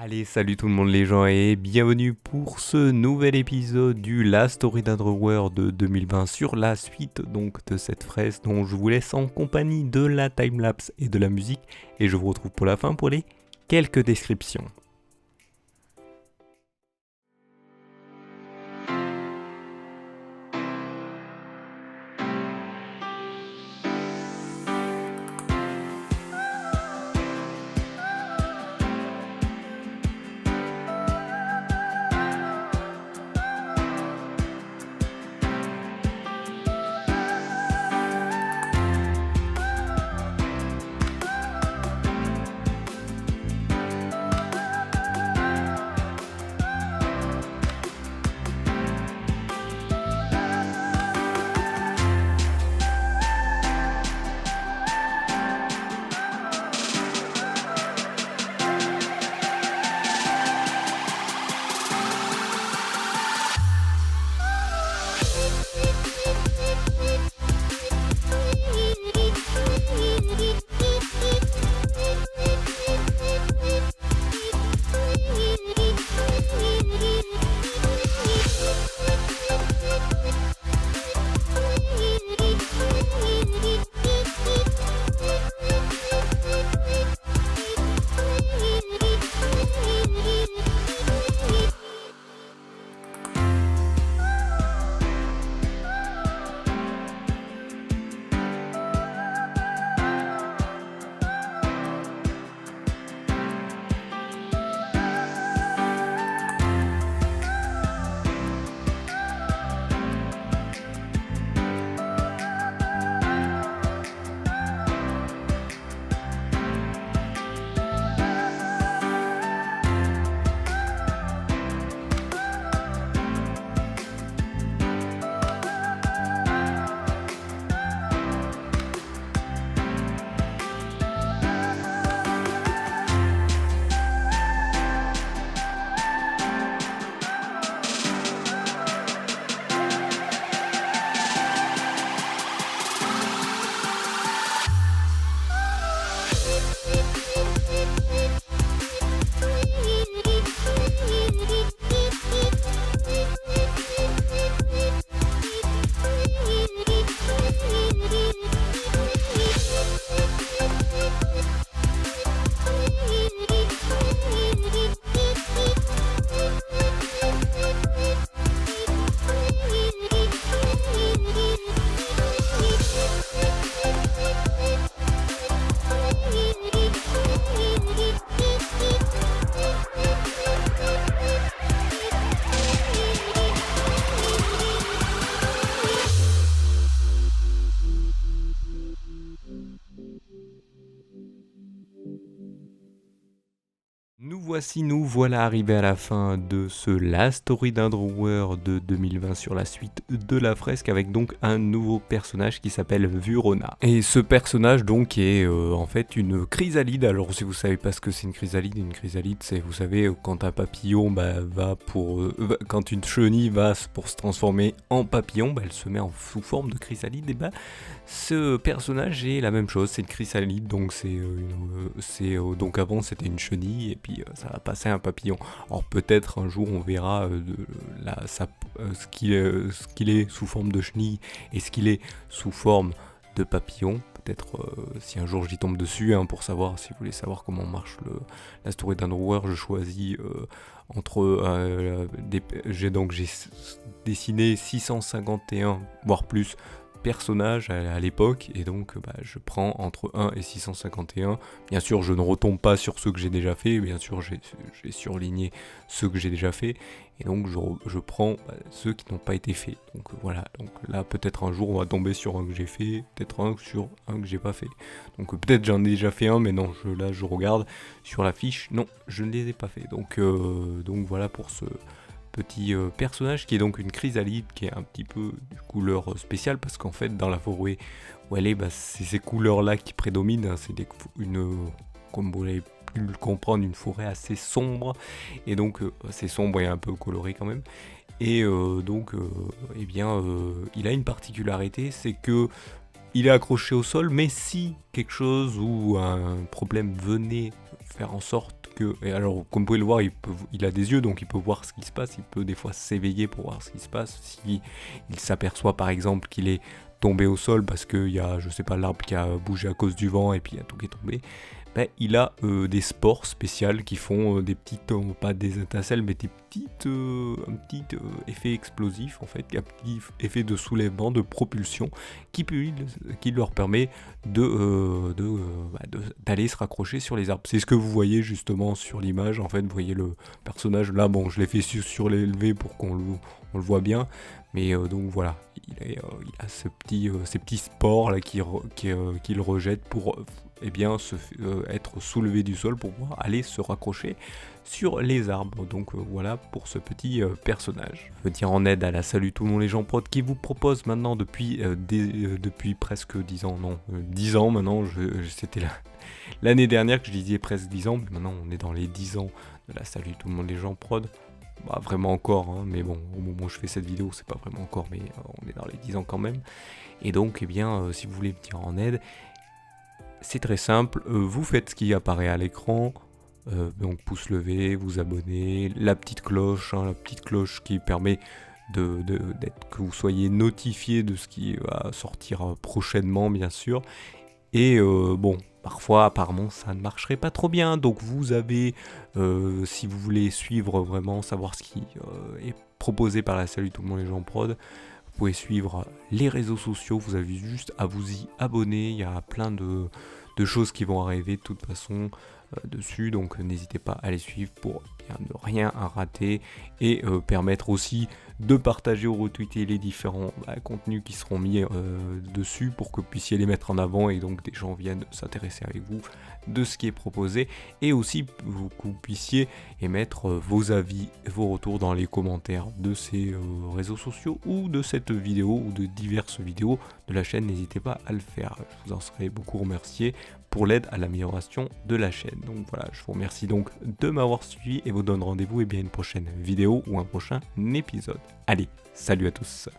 Allez, salut tout le monde les gens et bienvenue pour ce nouvel épisode du Last Story d'Underworld de 2020 sur la suite donc de cette fraise dont je vous laisse en compagnie de la timelapse et de la musique et je vous retrouve pour la fin pour les quelques descriptions. Nous voilà arrivés à la fin de ce Last Story d'Underworld de 2020 sur la suite de la fresque avec donc un nouveau personnage qui s'appelle Vurona. Et ce personnage donc est en fait une chrysalide. Alors si vous savez pas ce que c'est une chrysalide c'est, vous savez, quand un papillon quand une chenille va pour se transformer en papillon, elle se met sous forme de chrysalide et ce personnage est la même chose, c'est une chrysalide, donc donc avant c'était une chenille et puis ça va passer à un papillon. Alors peut-être un jour on verra ce qu'il est sous forme de chenille et ce qu'il est sous forme de papillon. Peut-être si un jour j'y tombe dessus, pour savoir, si vous voulez savoir comment marche la story d'Underworld, je choisis j'ai dessiné 651 voire plus personnages à l'époque et donc je prends entre 1 et 651. Bien sûr je ne retombe pas sur ceux que j'ai déjà fait, bien sûr j'ai surligné ceux que j'ai déjà fait et donc je prends ceux qui n'ont pas été faits. Donc voilà, donc là peut-être un jour on va tomber sur un que j'ai fait, peut-être un sur un que j'ai pas fait. Donc peut-être j'en ai déjà fait un mais non, là je regarde sur la fiche, non je ne les ai pas fait. Donc voilà pour ce petit personnage qui est donc une chrysalide qui est un petit peu de couleur spéciale parce qu'en fait dans la forêt où elle est, c'est ces couleurs là qui prédominent, c'est comme vous l'avez pu le comprendre, une forêt assez sombre et donc assez sombre et un peu colorée quand même et il a une particularité, c'est que il est accroché au sol, mais si quelque chose ou un problème venait faire en sorte que... Et alors, comme vous pouvez le voir, il a des yeux, donc il peut voir ce qui se passe. Il peut des fois s'éveiller pour voir ce qui se passe. Si il s'aperçoit par exemple qu'il est tombé au sol parce qu'il y a, je sais pas, l'arbre qui a bougé à cause du vent et puis il y a tout qui est tombé, ben, il a des spores spéciales qui font des petites, pas des étincelles, mais des petites, un petit effet explosif en fait, un petit effet de soulèvement, de propulsion qui leur permet d'aller se raccrocher sur les arbres. C'est ce que vous voyez justement sur l'image. En fait, vous voyez le personnage là. Bon, je l'ai fait surélevé pour qu'on le voit bien, mais donc voilà, il a ces petits spores là qui le rejettent pour être soulevé du sol pour pouvoir aller se raccrocher sur les arbres. Donc voilà pour ce petit personnage. Venir en aide à la Salut tout le monde les gens prod qui vous propose maintenant depuis presque 10 ans, non, 10 ans maintenant, c'était l'année dernière que je disais presque 10 ans, mais maintenant on est dans les 10 ans de la Salut tout le monde les gens prod. Bah, vraiment encore, hein, mais bon, au moment où je fais cette vidéo, c'est pas vraiment encore, mais on est dans les 10 ans quand même. Et donc, eh bien, si vous voulez me venir en aide, c'est très simple, vous faites ce qui apparaît à l'écran, donc pouce levé, vous abonnez, la petite cloche qui permet que vous soyez notifié de ce qui va sortir prochainement, bien sûr. Et bon, parfois apparemment ça ne marcherait pas trop bien, donc vous avez, si vous voulez suivre vraiment, savoir ce qui est proposé par la Salut tout le monde les gens prod, vous pouvez suivre les réseaux sociaux, vous avez juste à vous y abonner, il y a plein de choses qui vont arriver de toute façon dessus, donc n'hésitez pas à les suivre pour bien ne rien rater et permettre aussi de partager ou retweeter les différents contenus qui seront mis dessus pour que vous puissiez les mettre en avant et donc des gens viennent s'intéresser avec vous de ce qui est proposé et aussi que vous puissiez émettre vos avis, vos retours dans les commentaires de ces réseaux sociaux ou de cette vidéo ou de diverses vidéos de la chaîne, n'hésitez pas à le faire, je vous en serai beaucoup remercié pour l'aide à l'amélioration de la chaîne. Donc voilà, je vous remercie donc de m'avoir suivi et vous donne rendez-vous à une prochaine vidéo ou un prochain épisode. Allez, salut à tous.